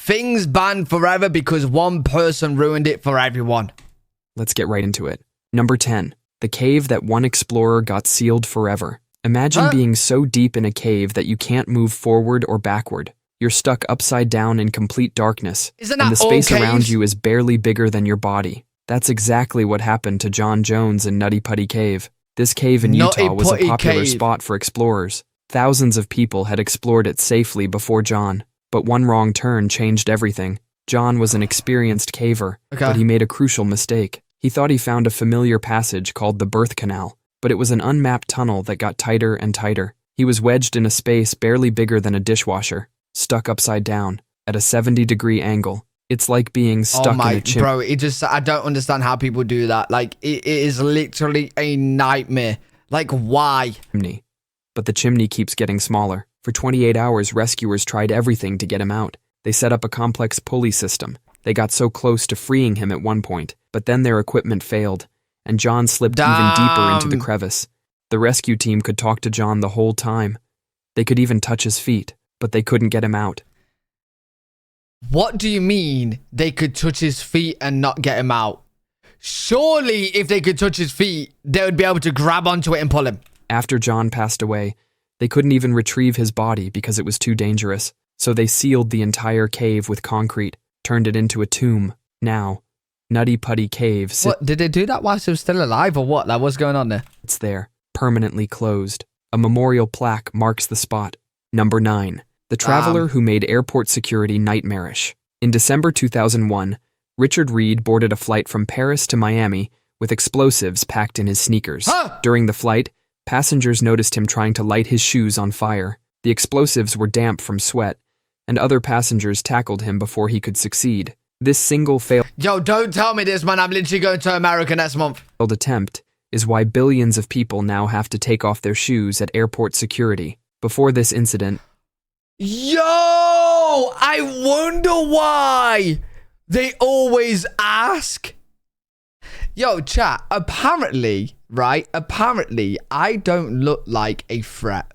Things banned forever because one person ruined it for everyone. Let's get right into it. Number 10. The cave that one explorer got sealed forever. Imagine being so deep in a cave that you can't move forward or backward. You're stuck upside down in complete darkness, Isn't and that the space all around caves? you is barely bigger than your body. That's exactly what happened to John Jones in Nutty Putty Cave. This cave in Nutty Utah was a Putty popular Cave. spot for explorers. Thousands of people had explored it safely before John, but one wrong turn changed everything. John was an experienced caver, but he made a crucial mistake. He thought he found a familiar passage called the birth canal, but it was an unmapped tunnel that got tighter and tighter. He was wedged in a space barely bigger than a dishwasher, stuck upside down, at a 70-degree angle. It's like being stuck in a chimney. Bro, I don't understand how people do that. Like, it is literally a nightmare. Like, why? But the chimney keeps getting smaller. For 28 hours, rescuers tried everything to get him out. They set up a complex pulley system. They got so close to freeing him at one point, but then their equipment failed, and John slipped even deeper into the crevice. The rescue team could talk to John the whole time. They could even touch his feet, but they couldn't get him out. What do you mean they could touch his feet and not get him out? Surely if they could touch his feet, they would be able to grab onto it and pull him. After John passed away, they couldn't even retrieve his body because it was too dangerous, so they sealed the entire cave with concrete, turned it into a tomb. Now, Nutty Putty Cave What, did they do that whilst he was still alive or what? Like, what's going on there? sits there, permanently closed. A memorial plaque marks the spot. Number 9. The traveler who made airport security nightmarish. In December 2001, Richard Reed boarded a flight from Paris to Miami with explosives packed in his sneakers. During the flight, passengers noticed him trying to light his shoes on fire. The explosives were damp from sweat, and other passengers tackled him before he could succeed. This single failed Yo, don't tell me this, man. I'm literally going to America next month. attempt is why billions of people now have to take off their shoes at airport security. Before this incident, Yo, I wonder why they always ask. Yo, chat, apparently, right? Apparently, I don't look like a threat.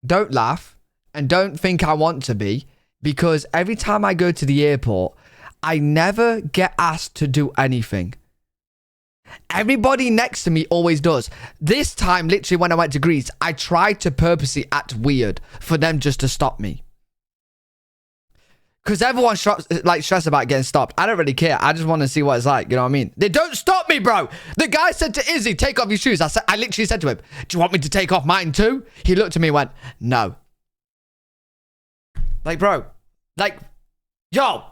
Don't laugh and don't think I want to be, because every time I go to the airport, I never get asked to do anything. Everybody next to me always does. This time, literally, when I went to Greece, I tried to purposely act weird for them just to stop me. Because everyone's stressed about getting stopped. I don't really care. I just want to see what it's like. You know what I mean? They don't stop me, bro. The guy said to Izzy, take off your shoes. I literally said to him, do you want me to take off mine too? He looked at me and went, no. Like, bro. Like, yo,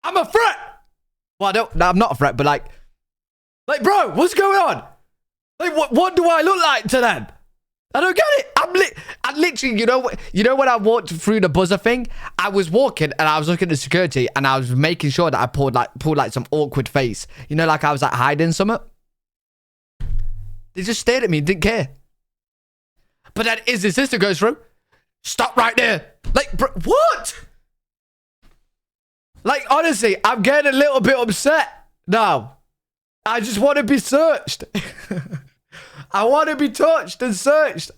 I'm a threat. Well, I'm not a threat, but like, bro, what's going on? Like, what do I look like to them? I don't get it. I literally, you know when I walked through the buzzer thing, I was walking and I was looking at security and I was making sure that I pulled some awkward face. You know, like I was like hiding something. They just stared at me and didn't care. But then Izzy's sister goes through. Stop right there. Like, bro, what? Like, honestly, I'm getting a little bit upset now. I just want to be searched. I want to be touched and searched.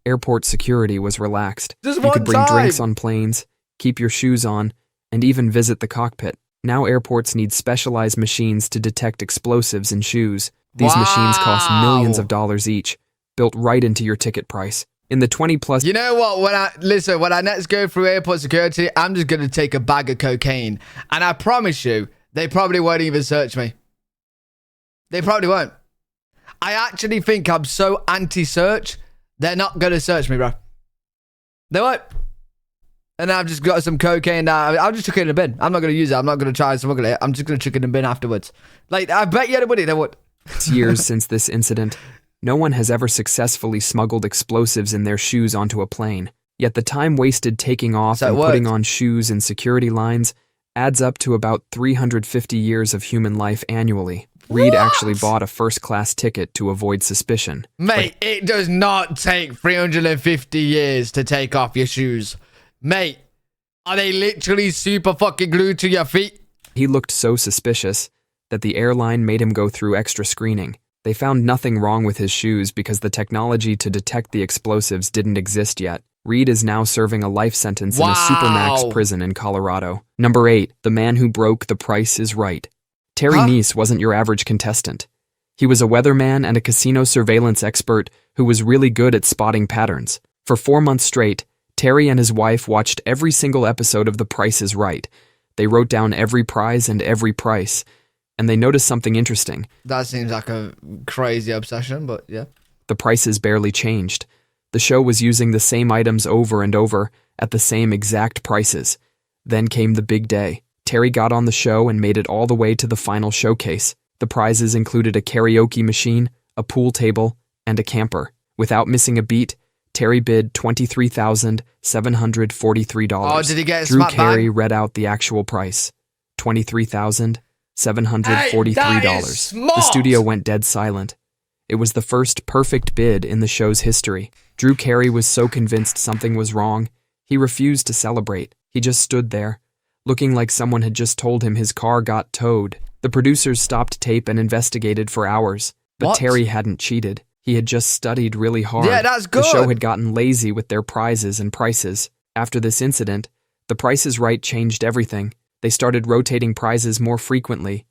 airport security was relaxed. Just You could one bring time. drinks on planes, keep your shoes on, and even visit the cockpit. Now airports need specialized machines to detect explosives in shoes. These machines cost millions of dollars each, built right into your ticket price. In the 20-plus... You know what? When I next go through airport security, I'm just going to take a bag of cocaine. And I promise you, they probably won't even search me. They probably won't. I actually think I'm so anti-search, they're not going to search me, bro. They won't. And I've just got some cocaine now. I'll just chuck it in a bin. I'm not going to use it. I'm not going to try and smuggle it. I'm just going to chuck it in a bin afterwards. Like, I bet you anybody they would. years since this incident, no one has ever successfully smuggled explosives in their shoes onto a plane. Yet the time wasted taking off and putting on shoes in security lines adds up to about 350 years of human life annually. Reed actually bought a first-class ticket to avoid suspicion. Mate, it does not take 350 years to take off your shoes. Mate, are they literally super fucking glued to your feet? He looked so suspicious that the airline made him go through extra screening. They found nothing wrong with his shoes because the technology to detect the explosives didn't exist yet. Reed is now serving a life sentence in a Wow. supermax prison in Colorado. Number 8. The man who broke The Price is Right. Terry Neese wasn't your average contestant. He was a weatherman and a casino surveillance expert who was really good at spotting patterns. For 4 months straight, Terry and his wife watched every single episode of The Price is Right. They wrote down every prize and every price, and they noticed something interesting. That seems like a crazy obsession, but yeah. The prices barely changed. The show was using the same items over and over at the same exact prices. Then came the big day. Terry got on the show and made it all the way to the final showcase. The prizes included a karaoke machine, a pool table, and a camper. Without missing a beat, Terry bid $23,743. Oh, did he get Drew smack Carey bang? read out the actual price, $23,743. Hey, that is smart. The studio went dead silent. It was the first perfect bid in the show's history. Drew Carey was so convinced something was wrong, he refused to celebrate. He just stood there, looking like someone had just told him his car got towed. The producers stopped tape and investigated for hours, but What? Terry hadn't cheated. He had just studied really hard. Yeah, that's good. The show had gotten lazy with their prizes and prices. After this incident, The Price is Right changed everything. They started rotating prizes more frequently.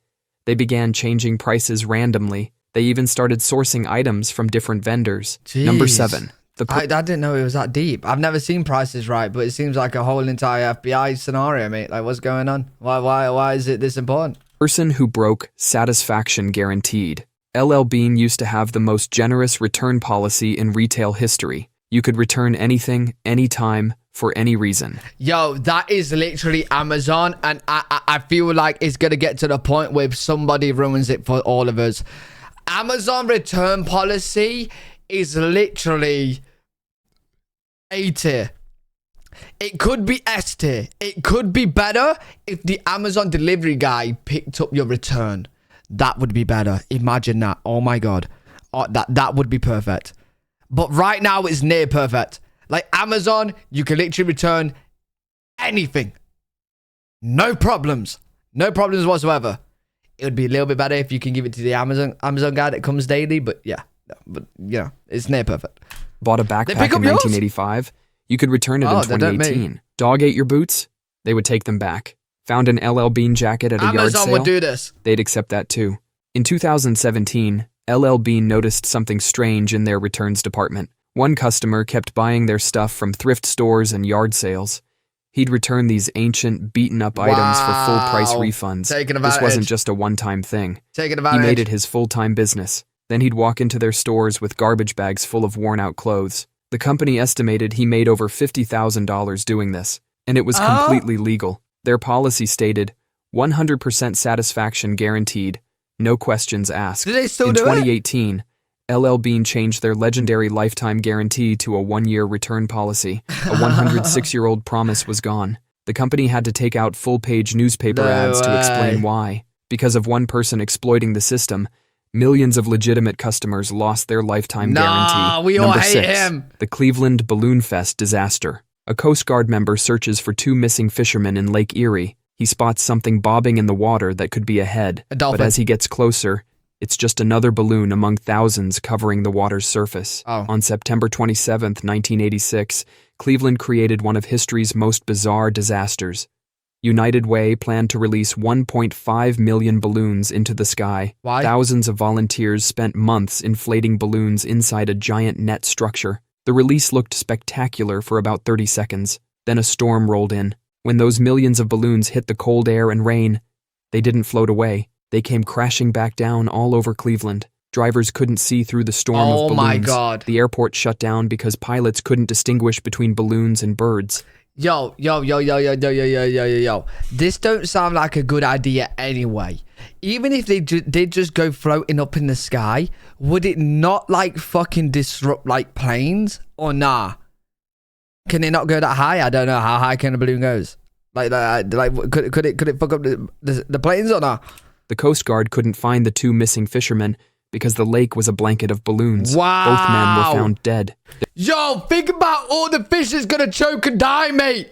They began changing prices randomly. They even started sourcing items from different vendors. Number Jeez. 7. I didn't know it was that deep. I've never seen Prices Right, but it seems like a whole entire FBI scenario, mate. Like, what's going on? Why is it this important? Person who broke satisfaction guaranteed. LL Bean used to have the most generous return policy in retail history. You could return anything, anytime, for any reason. Yo, that is literally Amazon, and I feel like it's going to get to the point where somebody ruins it for all of us. Amazon return policy is literally A tier. It could be S tier. It could be better if the Amazon delivery guy picked up your return. That would be better. Imagine that. Oh my God. Oh, that would be perfect. But right now it's near perfect. Like Amazon, you can literally return anything. No problems. No problems whatsoever. It would be a little bit better if you can give it to the Amazon guy that comes daily. But yeah. But, you know, it's near perfect. Bought a They backpack pick up in yours? 1985. You could return it Oh, in they don't 2018. Dog ate your boots? They would take them back. Found an LL Bean jacket at a yard Amazon sale? would do this. They'd accept that too. In 2017, LL Bean noticed something strange in their returns department. One customer kept buying their stuff from thrift stores and yard sales. He'd return these ancient, beaten-up items for full-price Wow. refunds. Taking This wasn't advantage. just a one-time thing. Taking He advantage. made it his full-time business. Then he'd walk into their stores with garbage bags full of worn-out clothes. The company estimated he made over $50,000 doing this, and it was completely legal. Their policy stated, 100% satisfaction guaranteed, no questions asked. Do they still In do it? 2018, LL Bean changed their legendary lifetime guarantee to a one-year return policy. A 106-year-old promise was gone. The company had to take out full-page newspaper No ads to explain way. why. Because of one person exploiting the system, millions of legitimate customers lost their lifetime guarantee. We all Number hate 6, him. the Cleveland Balloonfest disaster. A Coast Guard member searches for 2 missing fishermen in Lake Erie. He spots something bobbing in the water that could be a head. A dolphin. But as he gets closer, it's just another balloon among thousands covering the water's surface. Oh. On September 27, 1986, Cleveland created one of history's most bizarre disasters. United Way planned to release 1.5 million balloons into the sky. Why? Thousands of volunteers spent months inflating balloons inside a giant net structure. The release looked spectacular for about 30 seconds. Then a storm rolled in. When those millions of balloons hit the cold air and rain, they didn't float away. They came crashing back down all over Cleveland. Drivers couldn't see through the storm of balloons. Oh my God. The airport shut down because pilots couldn't distinguish between balloons and birds. Yo. This don't sound like a good idea anyway. Even if they did just go floating up in the sky, would it not like fucking disrupt like planes or nah? Can it not go that high? I don't know. How high can a balloon goes? Like could it fuck up the planes or not? The Coast Guard couldn't find the 2 missing fishermen because the lake was a blanket of balloons. Wow. Both men were found dead. Yo, think about all the fish is gonna choke and die, mate.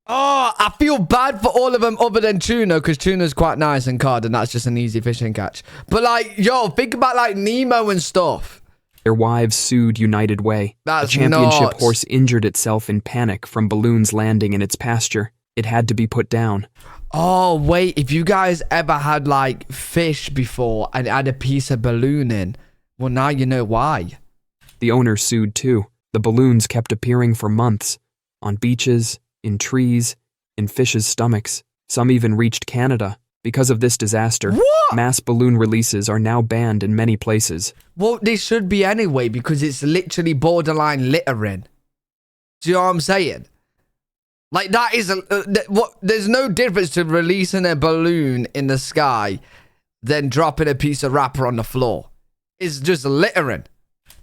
Oh, I feel bad for all of them other than tuna, because tuna's quite nice and cod, and that's just an easy fishing catch. But like, yo, think about like Nemo and stuff. Their wives sued United Way. That's The championship nuts. horse injured itself in panic from balloons landing in its pasture. It had to be put down. Oh, wait. If you guys ever had, like, fish before and had a piece of balloon in, well, now you know why. The owner sued too. The balloons kept appearing for months. On beaches, in trees, in fish's stomachs. Some even reached Canada. Because of this disaster, What? mass balloon releases are now banned in many places. Well, they should be anyway, because it's literally borderline littering. Do you know what I'm saying? Like, that is there's no difference to releasing a balloon in the sky than dropping a piece of wrapper on the floor. It's just littering.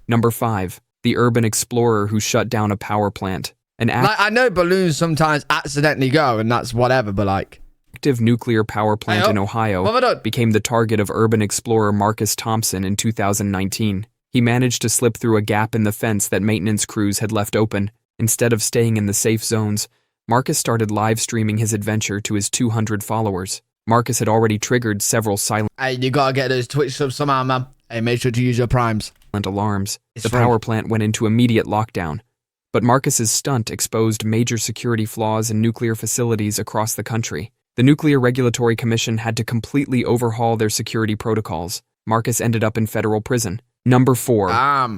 Number 5. The urban explorer who shut down a power plant. An Like, I know balloons sometimes accidentally go, and that's whatever, but like... active nuclear power plant in Ohio What have I done? became the target of urban explorer Marcus Thompson in 2019. He managed to slip through a gap in the fence that maintenance crews had left open. Instead of staying in the safe zones, Marcus started live streaming his adventure to his 200 followers. Marcus had already triggered several silent Hey, you gotta get those Twitch subs somehow, man. Hey, make sure to use your primes. alarms. It's The free. power plant went into immediate lockdown. But Marcus's stunt exposed major security flaws in nuclear facilities across the country. The Nuclear Regulatory Commission had to completely overhaul their security protocols. Marcus ended up in federal prison. Number 4.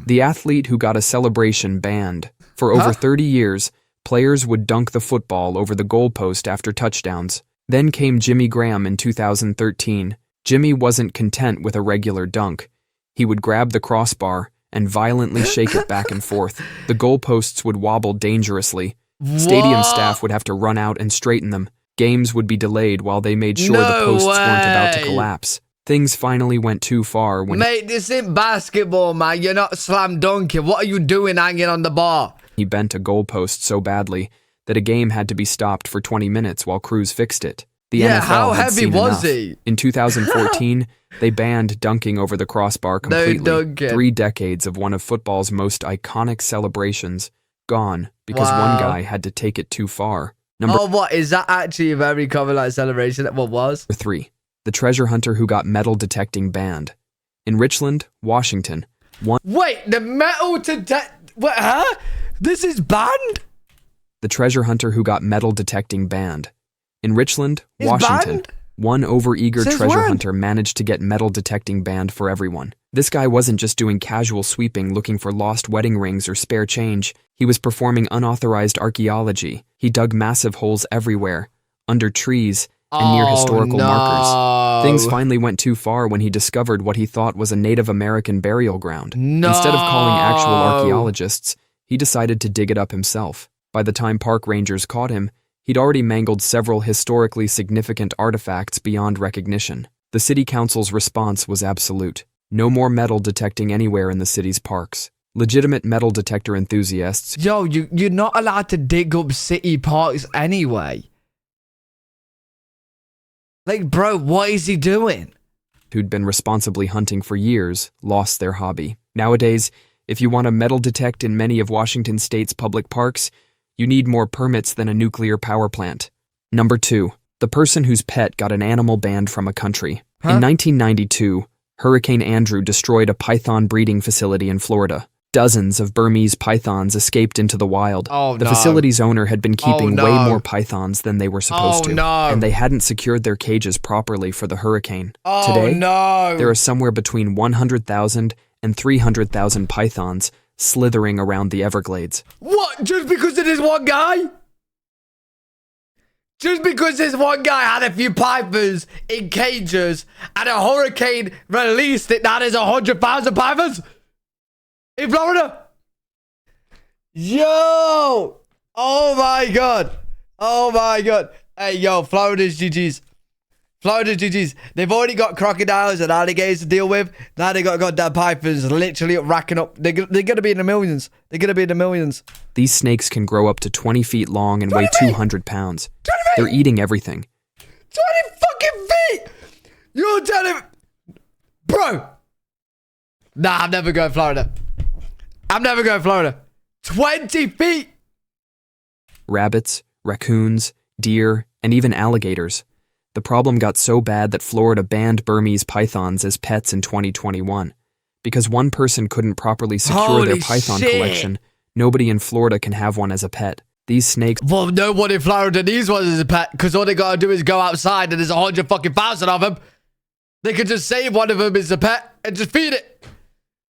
The athlete who got a celebration banned. For over 30 years, players would dunk the football over the goalpost after touchdowns. Then came Jimmy Graham in 2013. Jimmy wasn't content with a regular dunk. He would grab the crossbar and violently shake it back and forth. The goalposts would wobble dangerously. Stadium staff would have to run out and straighten them. Games would be delayed while they made sure the posts weren't about to collapse. Things finally went too far when Mate, this ain't basketball, man. You're not slam dunking. What are you doing hanging on the bar? he bent a goalpost so badly that a game had to be stopped for 20 minutes while crews fixed it. The Yeah, NFL how had heavy seen was enough. he? In 2014, they banned dunking over the crossbar completely. dunking. 3 decades of one of football's most iconic celebrations gone because one guy had to take it too far. Number What? Is that actually a very common like celebration? What was? 3. The treasure hunter who got metal detecting banned. In Richland, Washington, Wait, the metal what, huh? This is banned? the treasure hunter who got metal detecting banned. In Richland, It's Washington, banned? one overeager Since treasure when? hunter managed to get metal detecting banned for everyone. This guy wasn't just doing casual sweeping looking for lost wedding rings or spare change. He was performing unauthorized archaeology. He dug massive holes everywhere, under trees, and near historical markers. Things finally went too far when he discovered what he thought was a Native American burial ground. Instead of calling actual archaeologists, he decided to dig it up himself. By the time park rangers caught him, he'd already mangled several historically significant artifacts beyond recognition. The city council's response was absolute. No more metal detecting anywhere in the city's parks. Legitimate metal detector enthusiasts Yo, you're not allowed to dig up city parks anyway. Like, bro, what is he doing? who'd been responsibly hunting for years lost their hobby. Nowadays, if you want to metal detect in many of Washington state's public parks, you need more permits than a nuclear power plant. Number 2. The person whose pet got an animal banned from a country. In 1992, Hurricane Andrew destroyed a python breeding facility in Florida. Dozens of Burmese pythons escaped into the wild. The facility's owner had been keeping way more pythons than they were supposed to, and they hadn't secured their cages properly for the hurricane. Today, there are somewhere between 100,000 and 300,000 pythons slithering around the Everglades. What? Just because of this one guy? Just because this one guy had a few pythons in cages and a hurricane released it, that is 100,000 pythons? In Florida? Yo! Oh my god. Oh my god. Hey, yo, Florida's GG's. Florida's GG's. They've already got crocodiles and alligators to deal with. Now they got goddamn pythons literally racking up. They're going to be in the millions. They're going to be in the millions. These snakes can grow up to 20 feet long and weigh 200 pounds. 20 feet? They're eating everything. 20 fucking feet! You're telling... Bro! Nah, I'm never going to Florida. I'm never going to Florida. 20 feet! Rabbits, raccoons, deer, and even alligators. The problem got so bad that Florida banned Burmese pythons as pets in 2021. Because one person couldn't properly secure Holy their python shit. collection, nobody in Florida can have one as a pet. These snakes Well, no one in Florida needs one as a pet because all they gotta do is go outside and there's 100,000 of them. They could just save one of them as a pet and just feed it.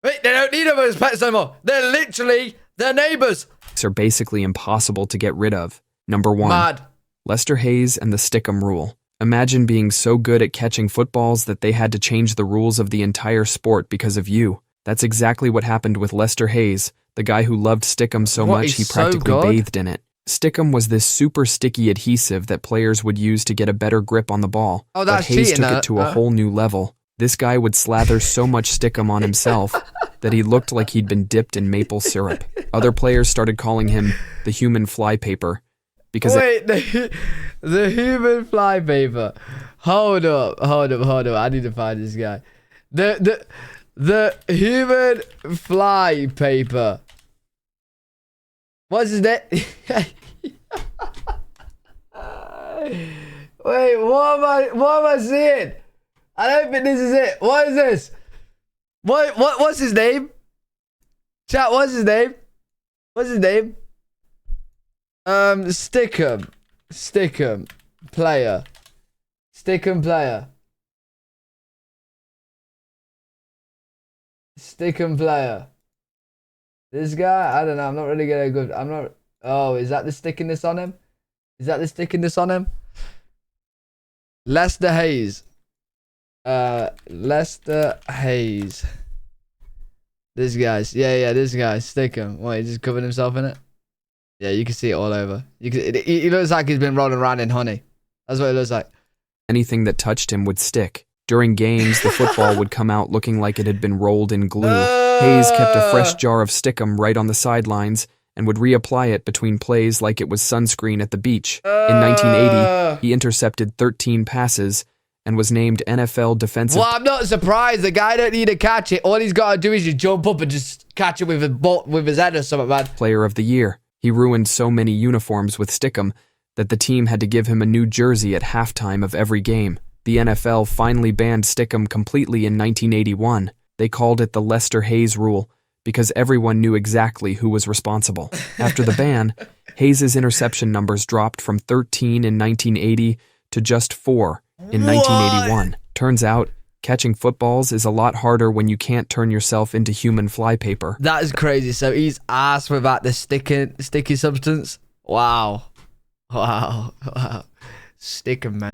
Wait, they don't need them as pets anymore. They're literally their neighbors. are basically impossible to get rid of. Number 1. Mad. Lester Hayes and the stickum rule. Imagine being so good at catching footballs that they had to change the rules of the entire sport because of you. That's exactly what happened with Lester Hayes, the guy who loved stickum so What, much he he's so practically good? bathed in it. Stickum was this super sticky adhesive that players would use to get a better grip on the ball. Oh, But that's Hayes cheating, took it to a whole new level. This guy would slather so much stickum on himself that he looked like he'd been dipped in maple syrup. Other players started calling him the human flypaper because Wait, the human flypaper. Hold up. I need to find this guy. The human flypaper. What's his name? Wait, what am I seeing? I don't think this is it. What is this? What's his name? Chat, what's his name? Stickum player. Stickum player. This guy, I don't know. I'm not really getting good. I'm not. Oh, is that the stickiness on him? Lester Hayes. Lester Hayes. This guy's. Yeah, this guy. Stickum. What, he just covered himself in it? Yeah, you can see it all over. He looks like he's been rolling around in honey. That's what it looks like. anything that touched him would stick. During games, the football would come out looking like it had been rolled in glue. Hayes kept a fresh jar of stickum right on the sidelines and would reapply it between plays like it was sunscreen at the beach. In 1980, he intercepted 13 passes and was named NFL Defensive Well, I'm not surprised. The guy don't need to catch it. All he's got to do is just jump up and just catch it with his head or something, man. Player of the Year. He ruined so many uniforms with stickum that the team had to give him a new jersey at halftime of every game. The NFL finally banned stickum completely in 1981. They called it the Lester Hayes rule because everyone knew exactly who was responsible. After the ban, Hayes' interception numbers dropped from 13 in 1980 to just 4 in 1981. Turns out, catching footballs is a lot harder when you can't turn yourself into human flypaper. That is crazy. So he's asked without the sticky substance. Wow. Stickum, man.